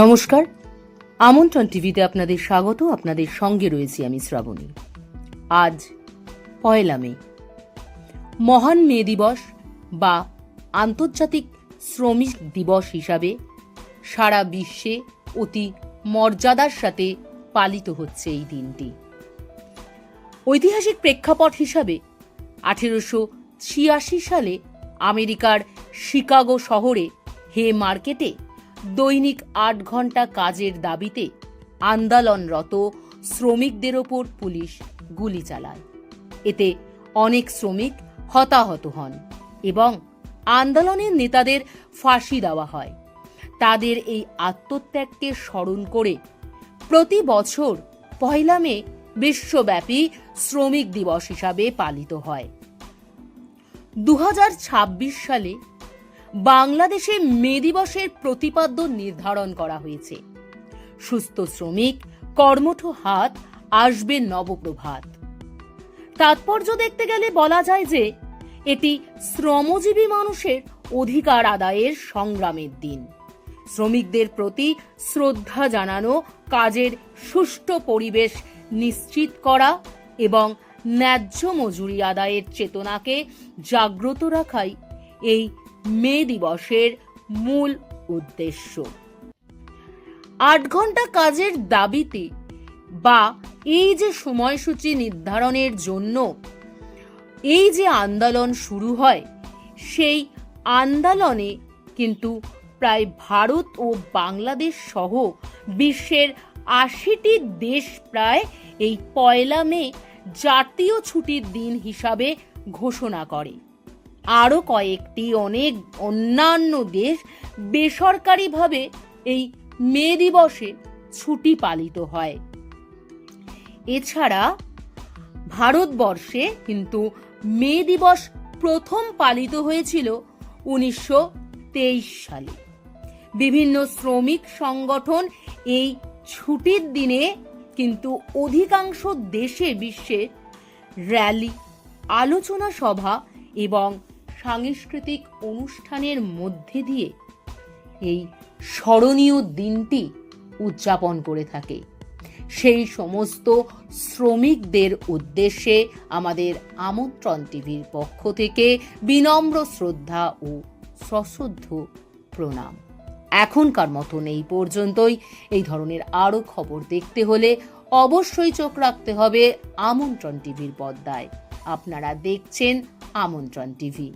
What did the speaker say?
নমস্কার, আমন্ত্রণ টিভিতে আপনাদের স্বাগত। আপনাদের সঙ্গে রয়েছি আমি শ্রাবণী। আজ 1 মে, মহান মে দিবস বা আন্তর্জাতিক শ্রমিক দিবস হিসাবে সারা বিশ্বে অতি মর্যাদার সাথে পালিত হচ্ছে এই দিনটি। ঐতিহাসিক প্রেক্ষাপট হিসাবে 1886 সালে আমেরিকার শিকাগো শহরে হে মার্কেটে দৈনিক 8 ঘন্টা কাজের দাবিতে আন্দোলনরত শ্রমিকদের ওপর পুলিশ গুলি চালায়। এতে অনেক শ্রমিক হতাহত হন এবং আন্দোলনের নেতাদের ফাঁসি দেওয়া হয়। তাদের এই আত্মত্যাগকে স্মরণ করে প্রতি বছর 1 মে বিশ্বব্যাপী শ্রমিক দিবস হিসাবে পালিত হয়। 2026 সালে বাংলাদেশে মে দিবসের প্রতিপাদ্য নির্ধারণ করা হয়েছে। সুস্থ শ্রমিক, কর্মঠ হাত, আসবে নবপ্রভাত। তাৎপর্য দেখতে গেলে বলা যায় যে এটি শ্রমজীবী মানুষের অধিকার আদায়ের সংগ্রামের দিন। শ্রমিকদের প্রতি শ্রদ্ধা জানানো, কাজের সুষ্ঠু পরিবেশ নিশ্চিত করা এবং ন্যায্য মজুরি আদায়ের চেতনাকে জাগ্রত রাখাই এই মে দিবসের মূল উদ্দেশ্য। 8 ঘন্টা কাজের দাবিতে বা এই যে সময়সূচি নির্ধারণের জন্য এই যে আন্দোলন শুরু হয়, সেই আন্দোলনে কিন্তু প্রায় ভারত ও বাংলাদেশ সহ বিশ্বের 80টি দেশ প্রায় এই 1 মে জাতীয় ছুটির দিন হিসাবে ঘোষণা করে। আরও কয়েকটি অন্যান্য দেশ বেসরকারিভাবে এই মে দিবসে ছুটি পালিত হয়। এছাড়া ভারতবর্ষে কিন্তু মে দিবস প্রথম পালিত হয়েছিল 1923 সালে। বিভিন্ন শ্রমিক সংগঠন এই ছুটির দিনে কিন্তু অধিকাংশ দেশে বিশ্বে র্যালি, আলোচনা সভা এবং সাংস্কৃতিক অনুষ্ঠানের মধ্যে দিয়ে এই স্মরণীয় দিনটি উদযাপন করে থাকে। সেই সমস্ত শ্রমিকদের উদ্দেশ্যে আমাদের আমন্ত্রণ টিভির পক্ষ থেকে বিনম্র শ্রদ্ধা ও সশ্রদ্ধ প্রণাম। এখনকার মতন এই পর্যন্তই। এই ধরনের আরও খবর দেখতে হলে অবশ্যই চোখ রাখতে হবে আমন্ত্রণ টিভির পর্দায়। আপনারা দেখছেন আমন্ত্রণ টিভি।